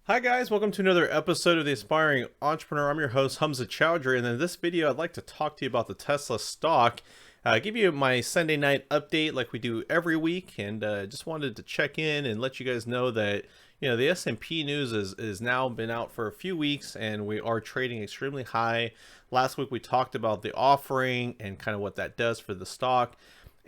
Hi guys, welcome to another episode of The Aspiring Entrepreneur. I'm your host, Hamza Chowdhury, and in this video, I'd like to talk to you about the Tesla stock. Give you my Sunday night update like we do every week, and just wanted to check in and let you guys know that the S&P news is now been out for a few weeks, and we are trading extremely high. Last week we talked about the offering and kind of what that does for the stock.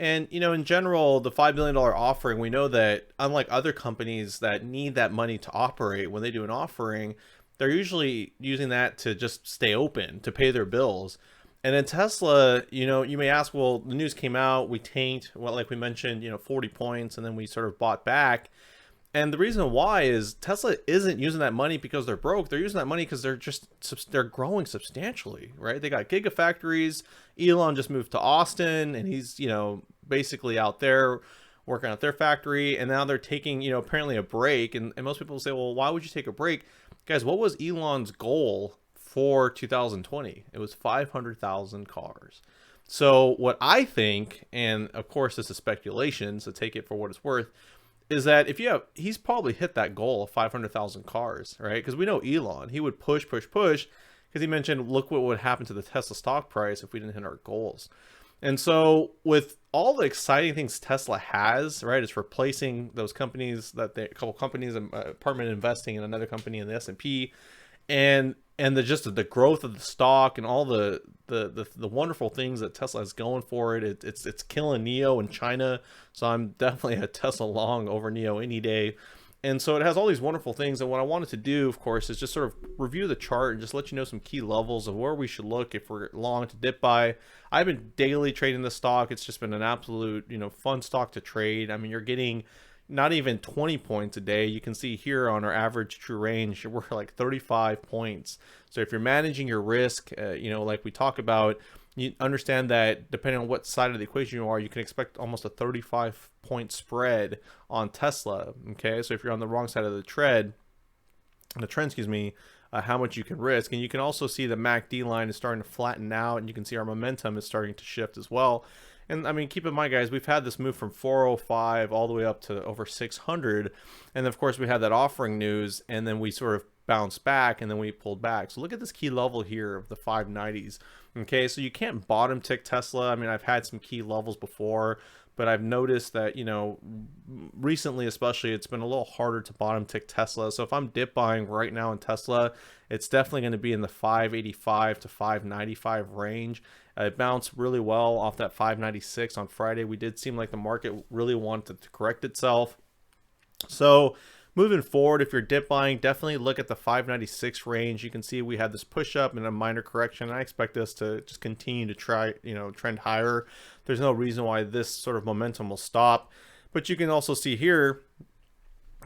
And, in general, the $5 billion offering, we know that unlike other companies that need that money to operate, when they do an offering, they're usually using that to just stay open, to pay their bills. And then Tesla, you may ask, well, the news came out, we tanked, well, like we mentioned, 40 points, and then we sort of bought back. And the reason why is Tesla isn't using that money because they're broke. They're using that money because they're growing substantially, right? They got gigafactories. Elon just moved to Austin, and he's basically out there working at their factory. And now they're taking apparently a break. And most people say, well, why would you take a break, guys? What was Elon's goal for 2020? It was 500,000 cars. So what I think, and of course this is speculation, so take it for what it's worth, is that he's probably hit that goal of 500,000 cars, right? Because we know Elon, he would push, because he mentioned, look what would happen to the Tesla stock price if we didn't hit our goals. And so with all the exciting things Tesla has, right, it's replacing those companies a couple companies, apartment investing in another company in the S&P, and the growth of the stock and all the wonderful things that Tesla is going for it. It's killing NIO in China, so I'm definitely a Tesla long over NIO any day. And so it has all these wonderful things. And what I wanted to do, of course, is just sort of review the chart and just let you know some key levels of where we should look if we're long to dip buy. I've been daily trading the stock. It's just been an absolute, fun stock to trade. I mean, you're getting not even 20 points a day. You can see here on our average true range, we're like 35 points. So if you're managing your risk, like we talk about, you understand that depending on what side of the equation you are, you can expect almost a 35-point spread on Tesla. Okay, so if you're on the wrong side of the trend, how much you can risk. And you can also see the MACD line is starting to flatten out, and you can see our momentum is starting to shift as well. And I mean, keep in mind, guys, we've had this move from 405 all the way up to over 600. And of course, we had that offering news, and then we sort of bounced back, and then we pulled back. So look at this key level here of the 590s. Okay, so you can't bottom tick Tesla. I mean, I've had some key levels before, but I've noticed that, recently especially, it's been a little harder to bottom tick Tesla. So if I'm dip buying right now in Tesla, it's definitely going to be in the 585 to 595 range. It bounced really well off that 596 on Friday. We did seem like the market really wanted to correct itself. So moving forward, if you're dip buying, definitely look at the 596 range. You can see we had this push up and a minor correction. I expect this to just continue to trend higher. There's no reason why this sort of momentum will stop. But you can also see here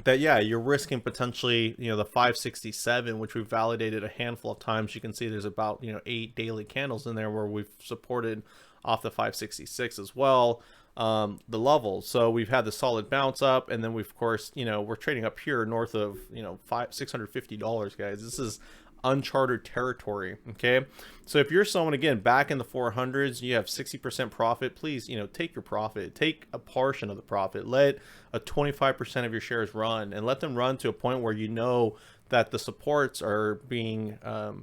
that, yeah, you're risking potentially, the 567, which we've validated a handful of times. You can see there's about, 8 daily candles in there where we've supported off the 566 as well, the level. So we've had the solid bounce up, and then we've, of course, we're trading up here north of, $650, guys. This is uncharted territory. Okay, so if you're someone, again, back in the 400s, you have 60% profit, please take your profit, take a portion of the profit, let a 25% of your shares run, and let them run to a point where that the supports are being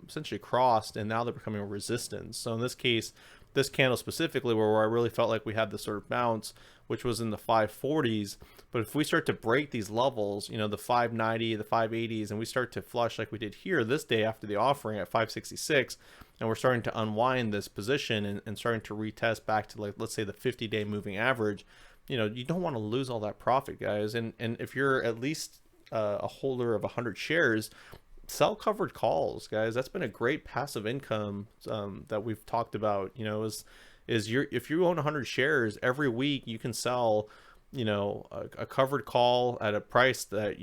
essentially crossed, and now they're becoming a resistance. So in this case, this candle specifically, where I really felt like we had this sort of bounce, which was in the 540s. But if we start to break these levels, the 590, the 580s, and we start to flush like we did here this day after the offering at 566, and we're starting to unwind this position and starting to retest back to, like, let's say the 50-day moving average, you don't want to lose all that profit, guys. And if you're at least a holder of 100 shares, sell covered calls, guys. That's been a great passive income that we've talked about. If you own 100 shares every week, you can sell a covered call at a price that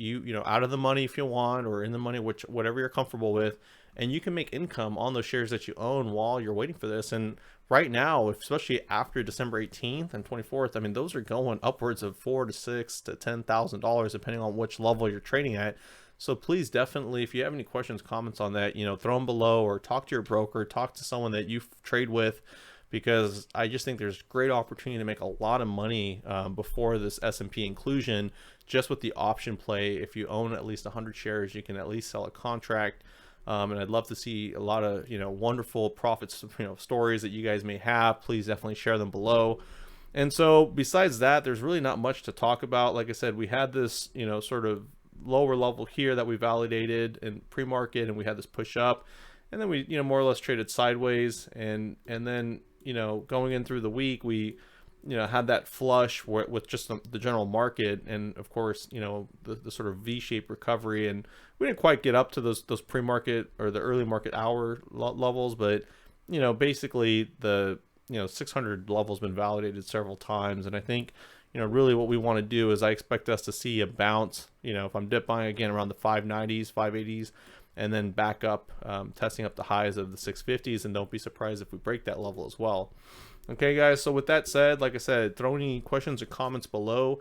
out of the money if you want, or in the money, whatever you're comfortable with, and you can make income on those shares that you own while you're waiting for this. And right now, especially after December 18th and 24th, I mean, those are going upwards of $4,000 to $6,000 to $10,000 depending on which level you're trading at. So please, definitely, if you have any questions, comments on that, throw them below, or talk to your broker, talk to someone that you trade with, because I just think there's great opportunity to make a lot of money before this S&P inclusion, just with the option play. If you own at least 100 shares, you can at least sell a contract. And I'd love to see a lot of, wonderful profits, stories that you guys may have. Please definitely share them below. And so besides that, there's really not much to talk about. Like I said, we had this, sort of lower level here that we validated in pre-market, and we had this push up, and then we, more or less traded sideways. And then, going in through the week, we, had that flush with just the general market, and of course, the sort of V-shaped recovery, and we didn't quite get up to those pre-market or the early market hour levels, but basically the 600 level's been validated several times, and I think really what we want to do is I expect us to see a bounce, if I'm dip buying again around the 590s, 580s, and then back up, testing up the highs of the 650s, and don't be surprised if we break that level as well. Okay, guys, so with that said, like I said, throw any questions or comments below.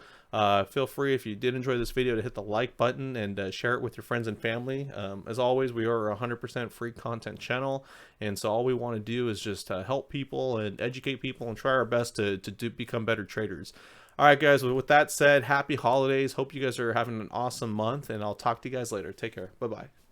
Feel free, if you did enjoy this video, to hit the like button and share it with your friends and family. As always, we are a 100% free content channel, and so all we want to do is just help people and educate people and try our best to become better traders. All right, guys, with that said, happy holidays. Hope you guys are having an awesome month, and I'll talk to you guys later. Take care. Bye-bye.